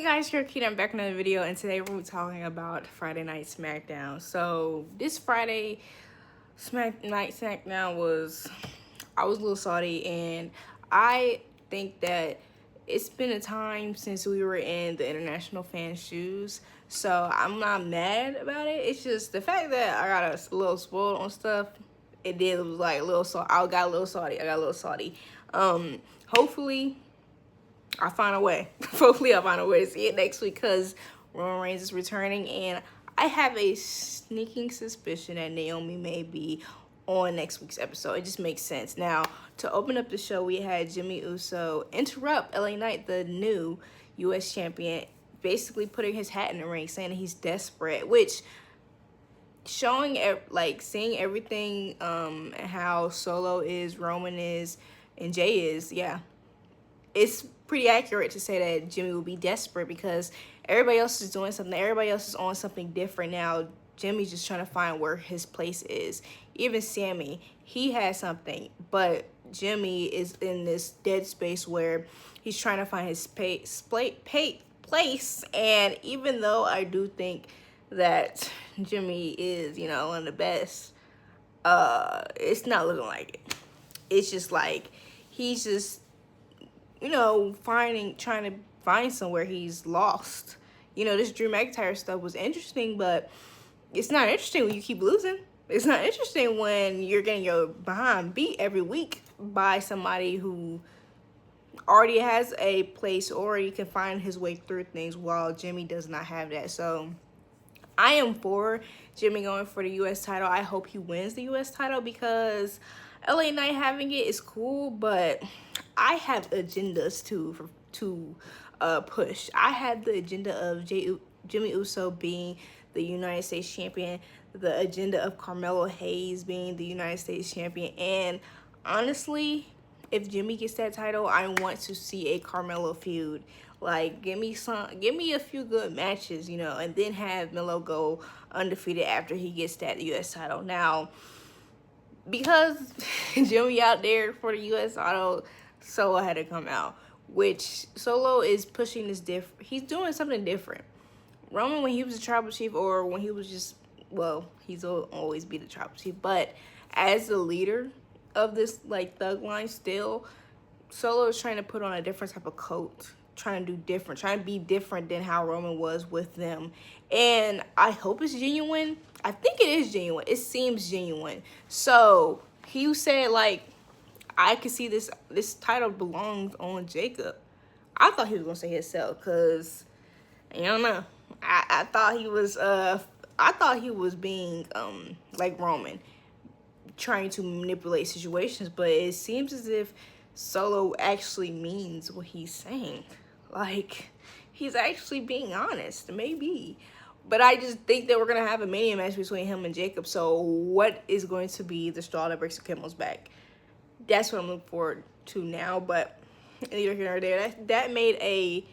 Guys, Keita, I'm back in another video, and today we're talking about Friday Night Smackdown. So this Friday Night Smackdown I was a little salty, and I think that it's been a time since we were in the international fan shoes, so I'm not mad about it. It's just the fact that I got a little spoiled on stuff. It was like a little I got a little salty. Hopefully I find a way. Hopefully I'll find a way to see it next week, because Roman Reigns is returning, and I have a sneaking suspicion that NAOMI may be on next week's episode. It just makes sense. Now, to open up the show, we had Jimmy Uso interrupt LA Knight, the new U.S. champion, basically putting his hat in the ring, saying that he's desperate, which showing, like, seeing everything, how Solo is, Roman is, and Jay is, yeah. It's pretty accurate to say that Jimmy will be desperate, because everybody else is doing something. Everybody else is on something different now. Jimmy's just trying to find where his place is. Even Sammy, he has something, but Jimmy is in this dead space where he's trying to find his place. And even though I do think that Jimmy is, one of the best, it's not looking like it. It's just like he's just, trying to find somewhere he's lost. This Drew McIntyre stuff was interesting, but it's not interesting when you keep losing. It's not interesting when you're getting your behind beat every week by somebody who already has a place, or he can find his way through things, while Jimmy does not have that. So I am for Jimmy going for the U.S. title. I hope he wins the U.S. title, because LA Knight having it is cool, but I have agendas to push. I have the agenda of Jimmy Uso being the United States champion, the agenda of Carmelo Hayes being the United States champion, and honestly, if Jimmy gets that title, I want to see a Carmelo feud. Like, give me a few good matches, and then have Melo go undefeated after he gets that U.S. title. Now, because Jimmy out there for the U.S. title, Solo had to come out, which Solo is pushing this different. He's doing something different. Roman, when he was a tribal chief, or when he was just, well, he's always be the tribal chief, but as the leader of this, like, thug line still, Solo is trying to put on a different type of coat, trying to be different than how Roman was with them. And I hope it's genuine. I think it is genuine. It seems genuine. So he said, like, I could see this title belongs on Jacob. I thought he was gonna say himself, because I don't know. I thought he was being like Roman, trying to manipulate situations, but it seems as if Solo actually means what he's saying. Like, he's actually being honest, maybe. But I just think that we're going to have a Mania match between him and Jacob. So what is going to be the straw that breaks the camel's back? That's what I'm looking forward to now. But neither here nor there. That made a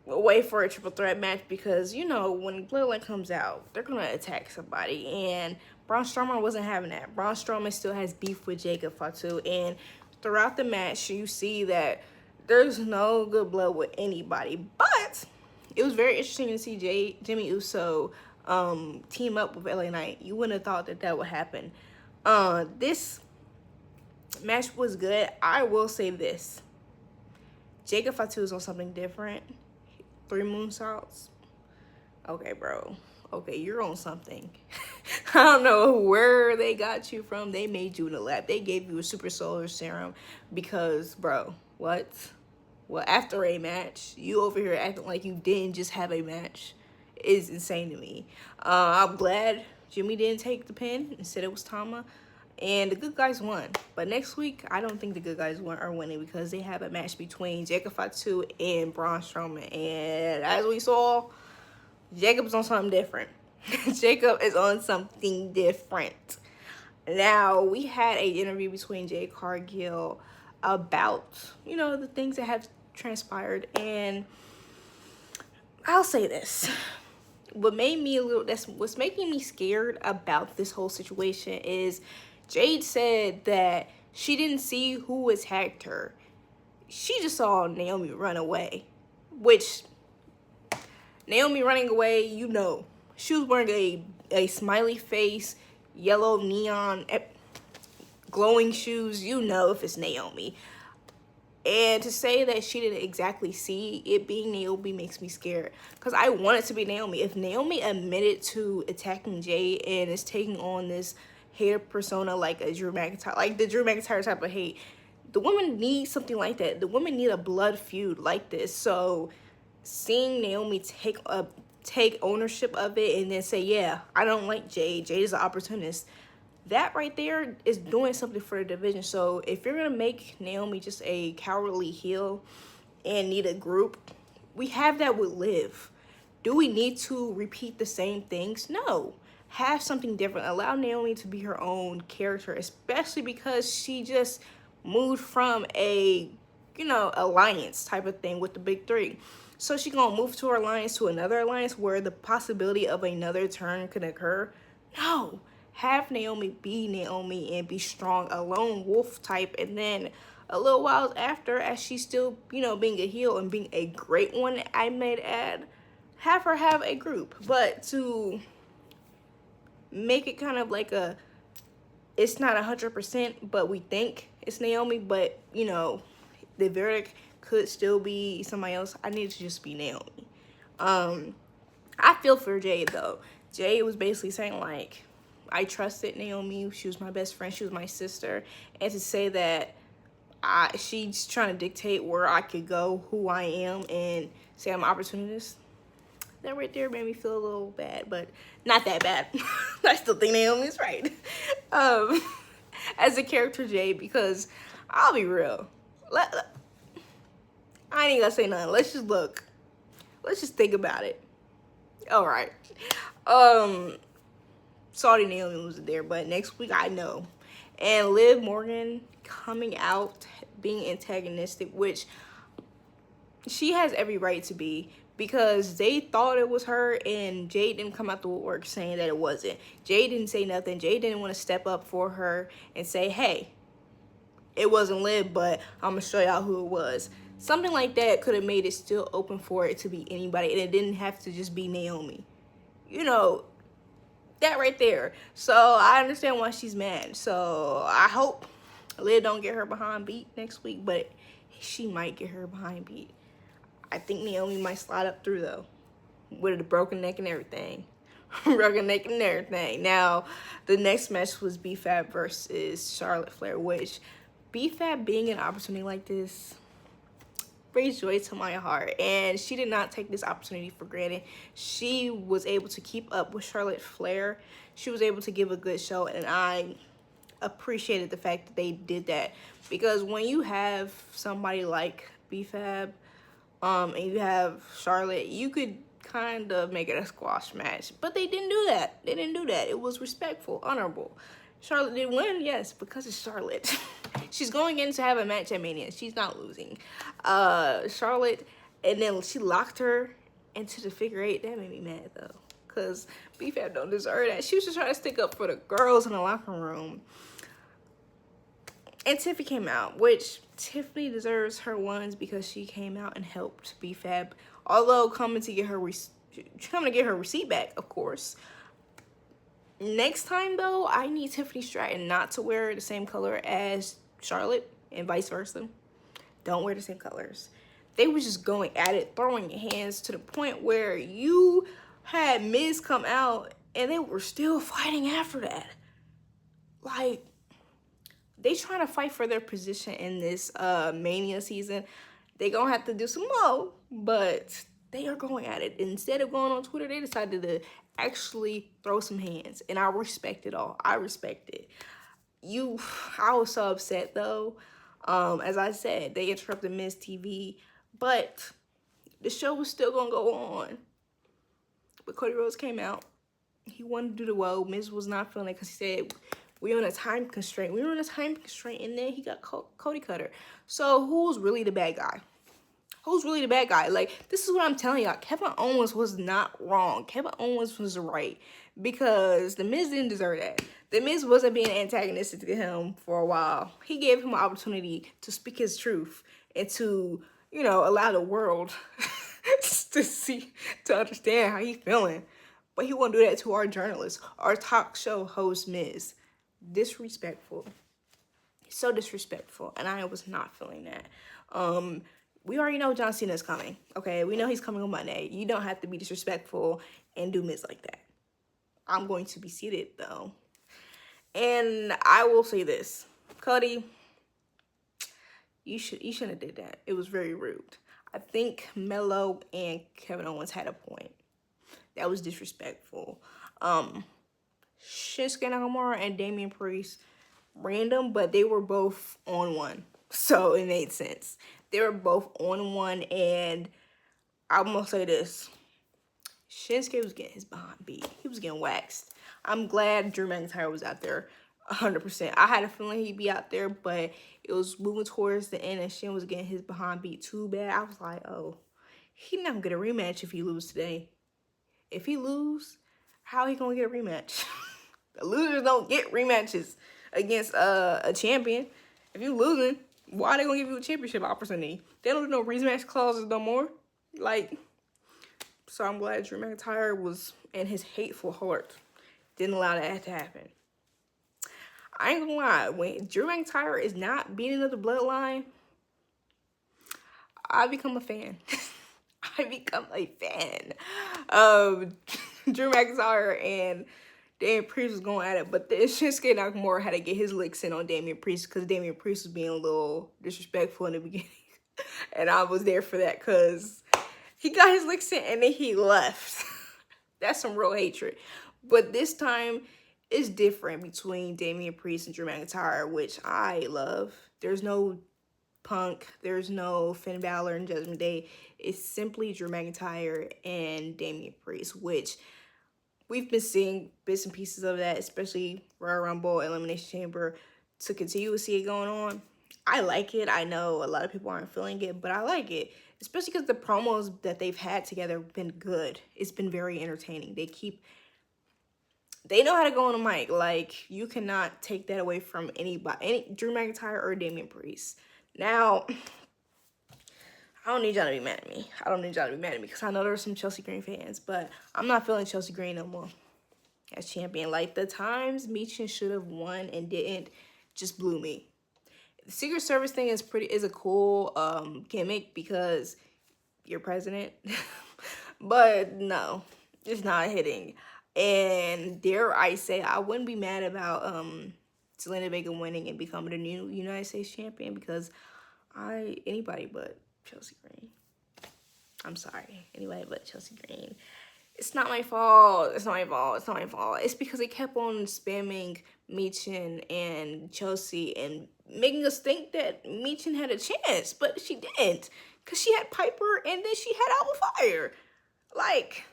way for a triple threat match, because, when Bloodline comes out, they're going to attack somebody. And Braun Strowman wasn't having that. Braun Strowman still has beef with Jacob Fatu. And throughout the match, you see that there's no good blood with anybody. But it was very interesting to see Jimmy Uso team up with LA Knight. You wouldn't have thought that would happen. This match was good. I will say this. Jacob Fatu is on something different. 3 moonsaults. Okay, bro. Okay, you're on something. I don't know where they got you from. They made you in the lab. They gave you a super solar serum because, bro, what? Well, after a match, you over here acting like you didn't just have a match is insane to me. I'm glad Jimmy didn't take the pin. Instead, it was Tama. And the good guys won. But next week, I don't think the good guys are winning, because they have a match between Jacob Fatu and Braun Strowman. And as we saw, Jacob's on something different. Jacob is on something different. Now, we had an interview between Jade Cargill about, the things that have transpired. And I'll say this. What's making me scared about this whole situation is Jade said that she didn't see who attacked her. She just saw NAOMI run away, which Naomi running away, you know, she was wearing a smiley face, yellow neon glowing shoes. You know if it's Naomi. And to say that she didn't exactly see it being Naomi makes me scared, because I want it to be Naomi. If Naomi admitted to attacking Jade and is taking on this hater persona like a Drew McIntyre, like the Drew McIntyre type of hate, the women need something like that. The women need a blood feud like this. So seeing Naomi take ownership of it and then say, yeah, I don't like Jade. Jade is an opportunist. That right there is doing something for the division. So if you're going to make Naomi just a cowardly heel and need a group, we have that with Liv. Do we need to repeat the same things? No. Have something different. Allow Naomi to be her own character, especially because she just moved from a, you know, alliance type of thing with the big three. So she gonna move to her alliance to another alliance where the possibility of another turn could occur? No. Have Naomi be Naomi and be strong, a lone wolf type, and then a little while after, as she's still, you know, being a heel and being a great one, I might add, have her have a group. But to make it kind of like a, it's not 100%, but we think it's Naomi, but, you know, the verdict could still be somebody else. I need to just be Naomi. I feel for Jade, though. Jade was basically saying, like, I trusted Naomi. She was my best friend. She was my sister. And to say that she's trying to dictate where I could go, who I am, and say I'm an opportunist, that right there made me feel a little bad, but not that bad. I still think Naomi's right. As a character, Jade, because I'll be real. I ain't gonna say nothing. Let's just look. Let's just think about it. All right. Sorry Naomi was there, but next week I know. And Liv Morgan coming out being antagonistic, which she has every right to be, because they thought it was her and Jade didn't come out the woodwork saying that it wasn't. Jade didn't say nothing. Jade didn't want to step up for her and say, hey, it wasn't Liv, but I'm gonna show y'all who it was. Something like that could have made it still open for it to be anybody, and it didn't have to just be Naomi. You know, that right there. So I understand why she's mad. So I hope Liv don't get her behind beat next week, but she might get her behind beat. I think Naomi might slide up through, though, with a broken neck and everything. Broken neck and everything. Now, the next match was B-Fab versus Charlotte Flair, which B-Fab being an opportunity like this brings joy to my heart, and she did not take this opportunity for granted. She was able to keep up with Charlotte Flair. She was able to give a good show, and I appreciated the fact that they did that, because when you have somebody like B-Fab and you have Charlotte, you could kind of make it a squash match, but they didn't do that. They didn't do that. It was respectful, honorable. Charlotte did win, yes, because it's Charlotte. She's going in to have a match at Mania. She's not losing. Charlotte, and then she locked her into the figure eight. That made me mad, though, because B-Fab don't deserve that. She was just trying to stick up for the girls in the locker room. And Tiffany came out, which Tiffany deserves her ones because she came out and helped B-Fab. Although coming to get her receipt back, of course. Next time, though, I need Tiffany Stratton not to wear the same color as Charlotte and vice versa. Don't wear the same colors. They were just going at it, throwing hands to the point where you had Miz come out and they were still fighting after that. Like, they trying to fight for their position in this Mania season. They gonna have to do some more, but they are going at it. Instead of going on Twitter, they decided to actually throw some hands, and I respect it all. I respect it. I was so upset, though. As I said, they interrupted Miz TV, but the show was still gonna go on. But Cody Rhodes came out. He wanted to do the well. Miz was not feeling it because he said, we're on a time constraint. We were on a time constraint, and then he got Cody Cutter. So who's really the bad guy? Who's really the bad guy? Like, this is what I'm telling y'all. Kevin Owens was not wrong. Kevin Owens was right, because The Miz didn't deserve that. The Miz wasn't being antagonistic to him for a while. He gave him an opportunity to speak his truth and to, you know, allow the world to understand how he feeling. But he won't do that to our journalists, our talk show host, Miz. Disrespectful. So disrespectful. And I was not feeling that. We already know John Cena's coming. Okay, we know he's coming on Monday. You don't have to be disrespectful and do Miz like that. I'm going to be seated though. And I will say this. Cody, you shouldn't have did that. It was very rude. I think Melo and Kevin Owens had a point. That was disrespectful. Shinsuke Nakamura and Damian Priest, random, but they were both on one. So it made sense. They were both on one, and I'm gonna say this. Shinsuke was getting his behind beat. He was getting waxed. I'm glad Drew McIntyre was out there 100%. I had a feeling he'd be out there, but it was moving towards the end, and Shin was getting his behind beat too bad. I was like, oh, he's not gonna get a rematch if he lose today. If he lose, how he gonna get a rematch? The losers don't get rematches against a champion. If you losing, why are they gonna give you a championship opportunity? They don't do no rematch clauses no more. Like, so I'm glad Drew McIntyre was in his hateful heart didn't allow that to happen. I ain't gonna lie, when Drew McIntyre is not beating up the bloodline, I become a fan. I become a fan of Drew McIntyre, and Damian Priest was going at it, but the Shinsuke Nakamura had to get his licks in on Damian Priest because Damian Priest was being a little disrespectful in the beginning. And I was there for that because he got his licks in and then he left. That's some real hatred. But this time, it's different between Damian Priest and Drew McIntyre, which I love. There's no Punk, there's no Finn Balor and Judgment Day. It's simply Drew McIntyre and Damian Priest, which we've been seeing bits and pieces of that, especially Royal Rumble, Elimination Chamber, to continue to see it going on. I like it. I know a lot of people aren't feeling it, but I like it, especially because the promos that they've had together have been good. It's been very entertaining. They know how to go on the mic. Like, you cannot take that away from anybody, Drew McIntyre or Damian Priest. Now, I don't need y'all to be mad at me. Because I know there are some Chelsea Green fans, but I'm not feeling Chelsea Green no more as champion. Like, the times Michin should have won and didn't just blew me. The Secret Service thing is a cool gimmick because you're president. But no, it's not hitting. And dare I say, I wouldn't be mad about Zelina Vega winning and becoming the new United States champion because anybody but Chelsea Green. I'm sorry. Anybody but Chelsea Green. It's not my fault. It's because they kept on spamming Michin and Chelsea and making us think that Michin had a chance, but she didn't. Because she had Piper and then she had Alba Fire. Like,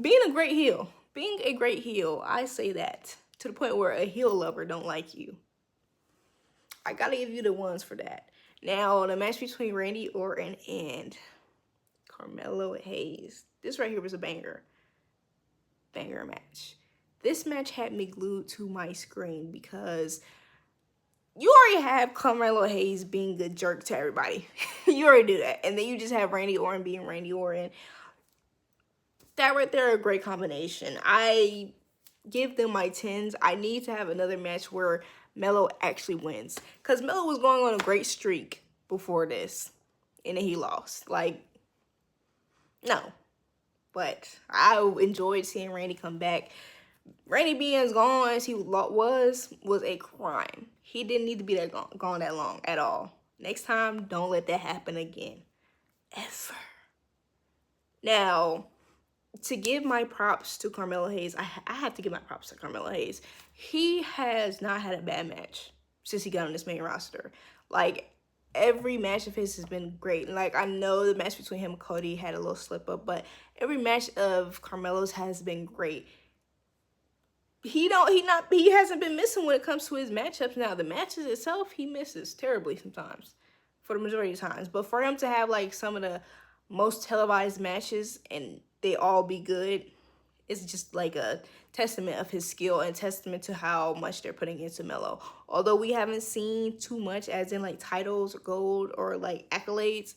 being a great heel, I say that to the point where a heel lover don't like you. I gotta give you the ones for that. Now, the match between Randy Orton and Carmelo Hayes. This right here was a banger match. This match had me glued to my screen because you already have Carmelo Hayes being a jerk to everybody. You already do that. And then you just have Randy Orton being Randy Orton. That right there, a great combination. I give them my 10s. I need to have another match where Melo actually wins. Because Melo was going on a great streak before this. And then he lost. Like, no. But I enjoyed seeing Randy come back. Randy being as gone as he was a crime. He didn't need to be gone that long at all. Next time, don't let that happen again. Ever. Now, to give my props to Carmelo Hayes, I have to give my props to Carmelo Hayes. He has not had a bad match since he got on this main roster. Like, every match of his has been great. Like, I know the match between him and Cody had a little slip up, but every match of Carmelo's has been great. He hasn't been missing when it comes to his matchups. Now, the matches itself, he misses terribly sometimes for the majority of times. But for him to have, like, some of the most televised matches and they all be good, it's just like a testament of his skill and testament to how much they're putting into Melo. Although we haven't seen too much as in like titles or gold or like accolades,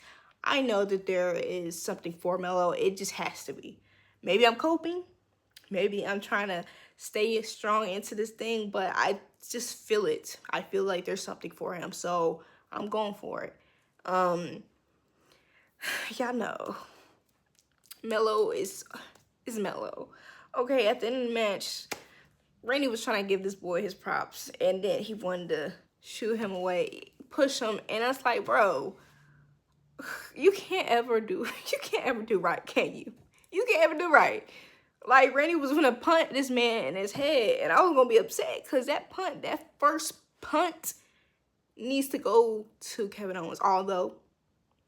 I know that there is something for Melo. It just has to be. Maybe I'm coping. Maybe I'm trying to stay strong into this thing, but I just feel it. I feel like there's something for him, so I'm going for it. Y'all know Melo is Melo. Okay, at the end of the match, Randy was trying to give this boy his props, and then he wanted to shoot him away, push him, and I was like, bro, you can't ever do right, can you? You can't ever do right. Like, Randy was gonna punt this man in his head, and I was gonna be upset because that first punt needs to go to Kevin Owens. Although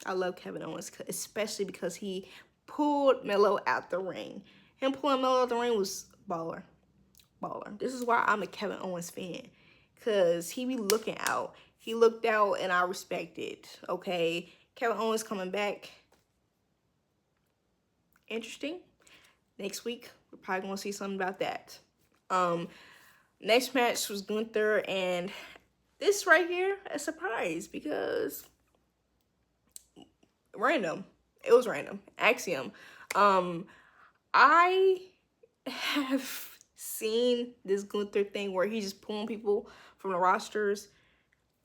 I love Kevin Owens, especially because he pulled Melo out the ring. Him pulling Melo out the ring was baller. This is why I'm a Kevin Owens fan, because he be looking out. He looked out, and I respect it, okay? Kevin Owens coming back. Interesting. Next week, we're probably going to see something about that. Next match was Gunther, and this right here, a surprise, because random. It was random. Axiom. I have seen this Gunther thing where he's just pulling people from the rosters.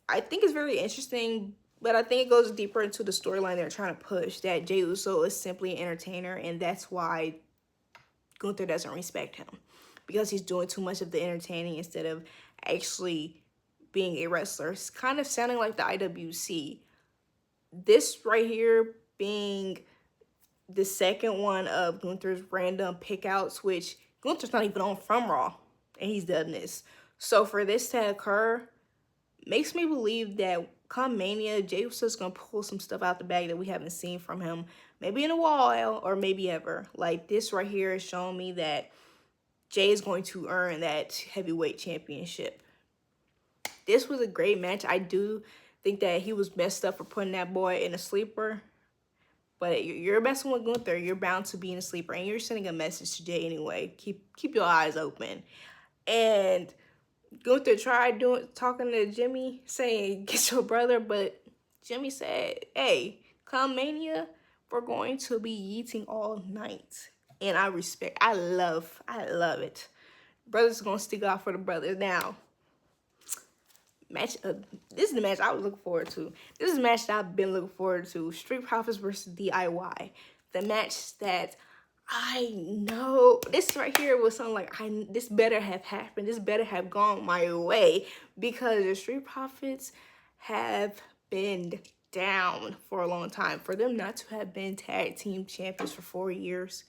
I think it's very interesting, but I think it goes deeper into the storyline they're trying to push, that Jey Uso is simply an entertainer, and that's why Gunther doesn't respect him, because he's doing too much of the entertaining instead of actually being a wrestler. It's kind of sounding like the IWC. This right here being the second one of Gunther's random pickouts, which Gunther's not even on from Raw, and he's done this. So for this to occur makes me believe that come Mania, Jey Uso's gonna pull some stuff out the bag that we haven't seen from him, maybe in a while or maybe ever. Like, this right here is showing me that Jey is going to earn that heavyweight championship. This was a great match. I do think that he was messed up for putting that boy in a sleeper. But you're messing with Gunther, you're bound to be in a sleeper, and you're sending a message to Jey anyway. Keep your eyes open. And Gunther tried talking to Jimmy, saying, get your brother, but Jimmy said, hey, come Mania, we're going to be yeeting all night. And I love it. Brothers gonna stick out for the brothers. Now, this is the match I was looking forward to. This is a match that I've been looking forward to. Street Profits versus DIY. The match that I know, this right here was something like, this better have happened. This better have gone my way, because the Street Profits have been down for a long time. For them not to have been tag team champions for 4 years.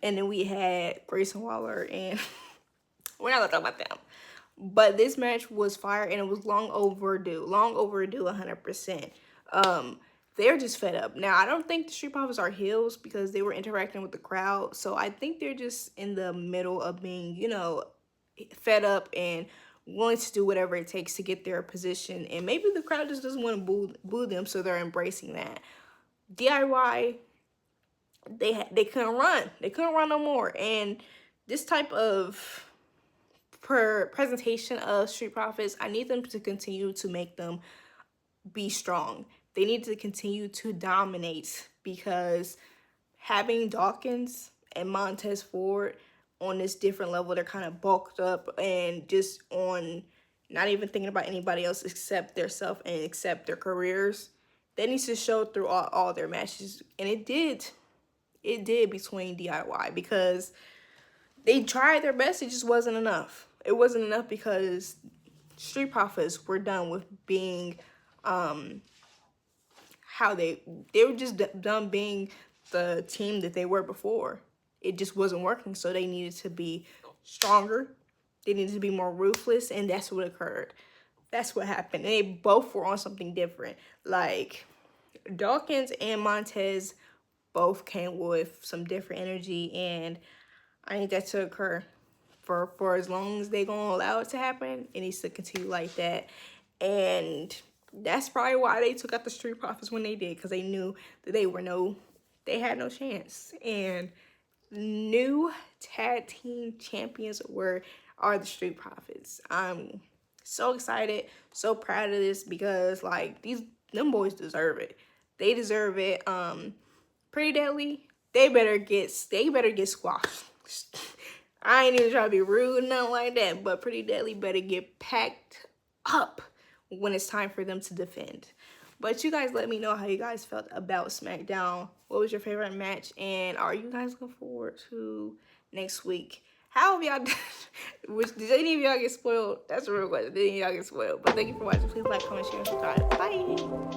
And then we had Grayson Waller, and we're not gonna talk about them. But this match was fire, and it was long overdue 100%. They're just fed up. Now, I don't think the Street Profits are heels, because they were interacting with the crowd. So I think they're just in the middle of being, you know, fed up and willing to do whatever it takes to get their position. And maybe the crowd just doesn't want to boo them, so they're embracing that. DIY, they couldn't run. They couldn't run no more. And this type of presentation of Street Profits, I need them to continue to make them be strong. They need to continue to dominate, because having Dawkins and Montez Ford on this different level, they're kind of bulked up and just on not even thinking about anybody else except their self and except their careers. That needs to show through all their matches, and it did between DIY, because they tried their best. It just wasn't enough. It wasn't enough, because Street Profits were done with being how they were just done being the team that they were before. It just wasn't working, so they needed to be stronger. They needed to be more ruthless, and that's what occurred. That's what happened. And they both were on something different. Like, Dawkins and Montez both came with some different energy, and I need that to occur. For as long as they're going to allow it to happen, it needs to continue like that. And that's probably why they took out the Street Profits when they did, because they knew that they had no chance. And new tag team champions are the Street Profits. I'm so excited, so proud of this, because like these them boys deserve it. They deserve it. Pretty Deadly, they better get squashed. I ain't even trying to be rude or nothing like that, but Pretty Deadly better get packed up when it's time for them to defend. But you guys let me know how you guys felt about SmackDown. What was your favorite match? And are you guys looking forward to next week? How have y'all did any of y'all get spoiled? That's a real question. Did any of y'all get spoiled? But thank you for watching. Please like, comment, share, and subscribe. Bye.